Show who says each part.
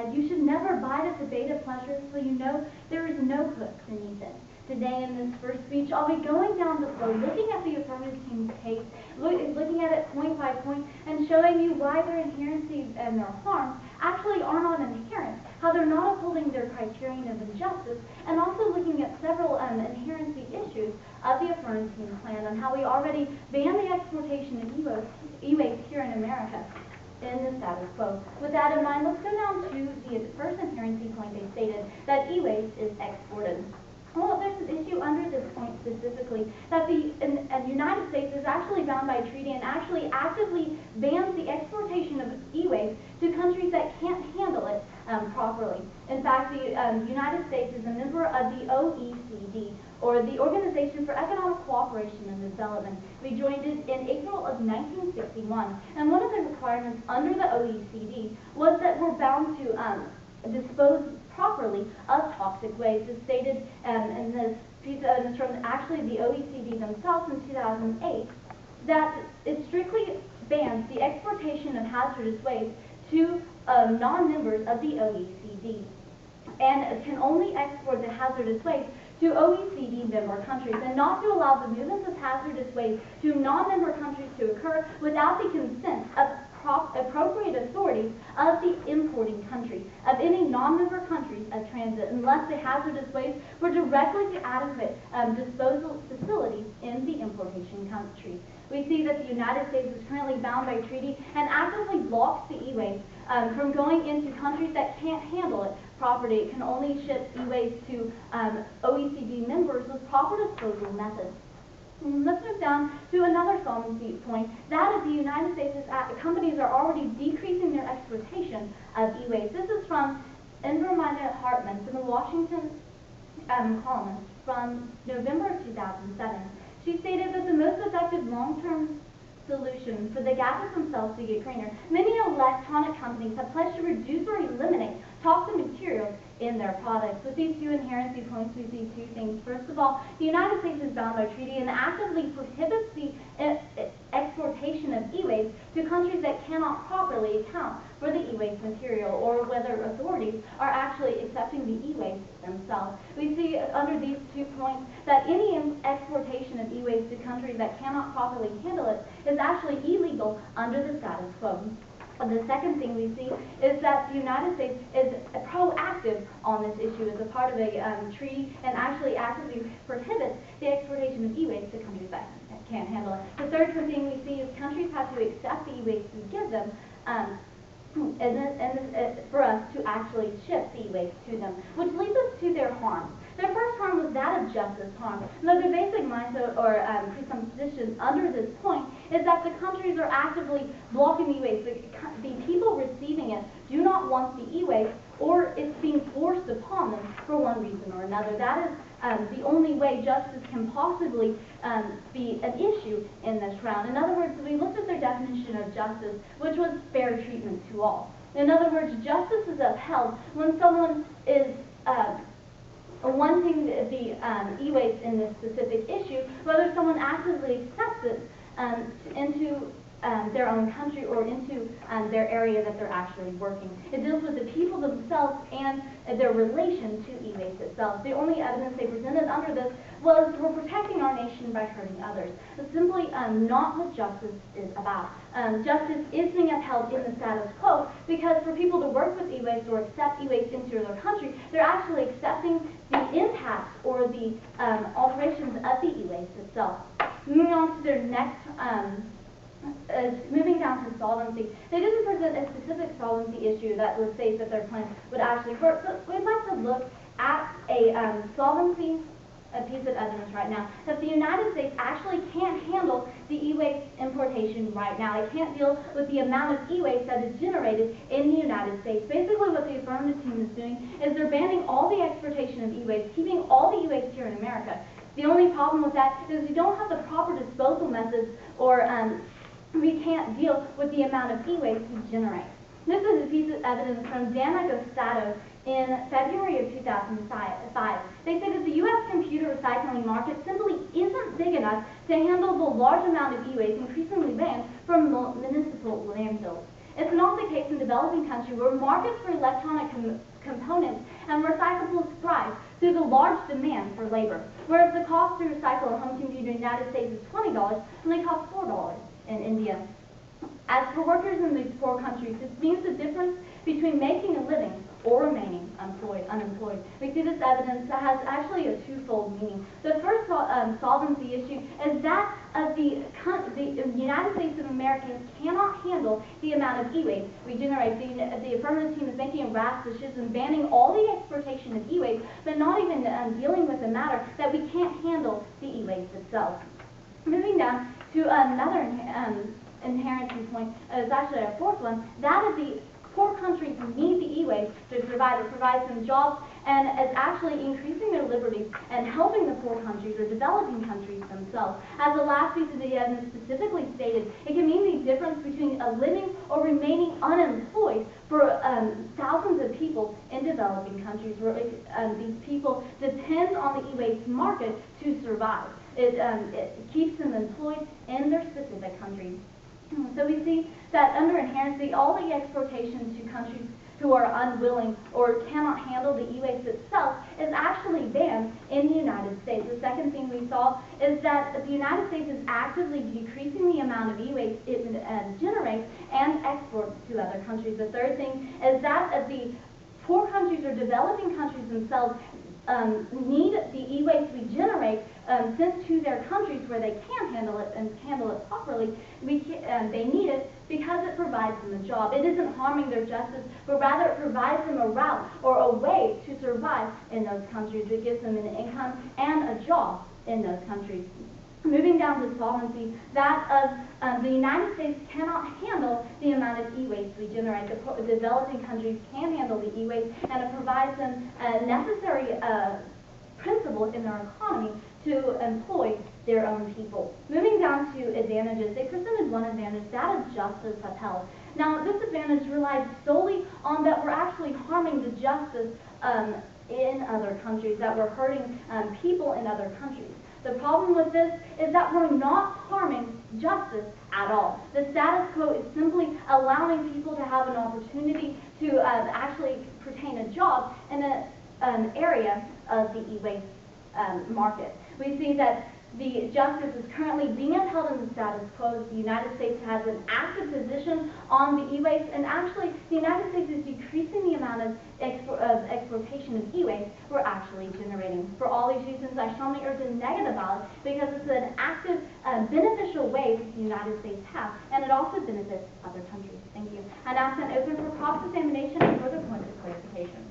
Speaker 1: said, "You should never bite at the bait of pleasure till you know there is no hook beneath it." Today in this first speech, I'll be going down the flow, looking at the affirmative team's case, looking at it point by point, and showing you why their inherency and their harms actually are not inherent, how they're not upholding their criterion of injustice, and also looking at several inherency issues of the affirmative team plan and how we already ban the exportation of e-waste here in America in the status quo. With that in mind, let's go down to the first inherency point they stated, that e-waste is exported. Well, there's an issue under this point specifically that the United States is actually bound by treaty and actually actively bans the exportation of e-waste to countries that can't handle it properly. In fact, the United States is a member of the OECD, or the Organization for Economic Cooperation and Development. We joined it in April of 1961, and one of the requirements under the OECD was that we're bound to dispose properly of toxic waste. As stated in this piece of evidence from actually the OECD themselves in 2008, that it strictly bans the exportation of hazardous waste to non-members of the OECD, and can only export the hazardous waste to OECD member countries, and not to allow the movement of hazardous waste to non-member countries to occur without the consent of appropriate authorities of the importing country, of any non-member countries of transit, unless the hazardous waste were directly to adequate disposal facilities in the importation country. We see that the United States is currently bound by treaty and actively blocks the e-waste from going into countries that can't handle it properly. It can only ship e-waste to OECD members with proper disposal methods. Let's move down to another solvency point. That is, the United States companies are already decreasing their exportation of e-waste. This is from Invermina Hartman from the Washington columnist from November of 2007. She stated that the most effective long-term solution for the gases themselves to get greener, many electronic companies have pledged to reduce or eliminate toxic materials in their products. With these two inherency points, we see two things. First of all, the United States is bound by treaty and actively prohibits the exportation of e-waste to countries that cannot properly account for the e-waste material, or whether authorities are actually accepting the e-waste themselves. We see under these 2 points that any exportation of e-waste to countries that cannot properly handle it is actually illegal under the status quo. The second thing we see is that the United States is proactive on this issue as a part of a treaty, and actually actively prohibits the exportation of e-waste to countries that can't handle it. The third thing we see is countries have to accept the e-waste we give them for us to actually ship the e-waste to them, which leads us to their harms. Their first harm was that of justice harm. Now, the basic mindset or presupposition under this point is that the countries are actively blocking the e-waste. The people receiving it do not want the e-waste, or it's being forced upon them for one reason or another. That is the only way justice can possibly be an issue in this round. In other words, we looked at their definition of justice, which was fair treatment to all. In other words, justice is upheld when someone is wanting the e-waste in this specific issue, whether someone actively accepts it into their own country or into their area that they're actually working. It deals with the people themselves and their relation to e-waste itself. The only evidence they presented under this was, we're protecting our nation by hurting others. It's simply not what justice is about. Justice is being upheld in the status quo because for people to work with e-waste or accept e-waste into their country, they're actually accepting the impacts or the alterations of the e-waste itself. Moving on to their next moving down to solvency. They didn't present a specific solvency issue that would say that their plan would actually work, but we'd like to look at a solvency piece of evidence right now, that the United States actually can't handle the e-waste importation right now. It can't deal with the amount of e-waste that is generated in the United States. Basically what the affirmative team is doing is they're banning all the exportation of e-waste, keeping all the e-waste here in America. The only problem with that is we don't have the proper disposal methods, or we can't deal with the amount of e-waste we generate. This is a piece of evidence from Dan Agostato in February of 2005. They say that the U.S. computer recycling market simply isn't big enough to handle the large amount of e-waste increasingly banned from municipal landfills. It's not the case in developing countries where markets for electronic components and recyclables thrive through the large demand for labor, whereas the cost to recycle a home computer in the United States is $20 and they cost $4 in India. As for workers in these poor countries, this means the difference between making a living or remaining unemployed. We see this evidence that has actually a twofold meaning. The first solvency issue is that the United States of America cannot handle the amount of e-waste we generate. The affirmative team is making a rash decision banning all the exportation of e-waste, but not even dealing with the matter that we can't handle the e-waste itself. Moving down to another inherency point, is actually our fourth one, that is the poor countries need the e-waste to survive. It provides them jobs and is actually increasing their liberties and helping the poor countries or developing countries themselves. As the last piece of the evidence specifically stated, it can mean the difference between a living or remaining unemployed for thousands of people in developing countries where these people depend on the e-waste market to survive. It keeps them employed in their specific countries. So we see that under inherency, all the exportation to countries who are unwilling or cannot handle the e-waste itself is actually banned in the United States. The second thing we saw is that the United States is actively decreasing the amount of e-waste it generates and exports to other countries. The third thing is that the poor countries or developing countries themselves need the e-waste we generate sent to their countries where they can handle it and handle it properly. They need it because it provides them a job. It isn't harming their justice, but rather it provides them a route or a way to survive in those countries. It gives them an income and a job in those countries. Moving down to solvency, that of the United States cannot handle the amount of e-waste we generate. The developing countries can handle the e-waste, and it provides them a necessary principle in their economy to employ their own people. Moving down to advantages, they presented one advantage, that is justice upheld. Now, this advantage relies solely on that we're actually harming the justice in other countries, that we're hurting people in other countries. The problem with this is that we're not harming justice at all. The status quo is simply allowing people to have an opportunity to actually pertain a job in an area of the e-waste market. We see that the justice is currently being upheld in the status quo. The United States has an active position on the e-waste, and actually the United States is decreasing the amount of exportation of e-waste we're actually generating. For all these reasons, I strongly urge a negative ballot because it's an active, beneficial way that the United States has, and it also benefits other countries. Thank you. I now stand open for cross-examination and further points of clarification.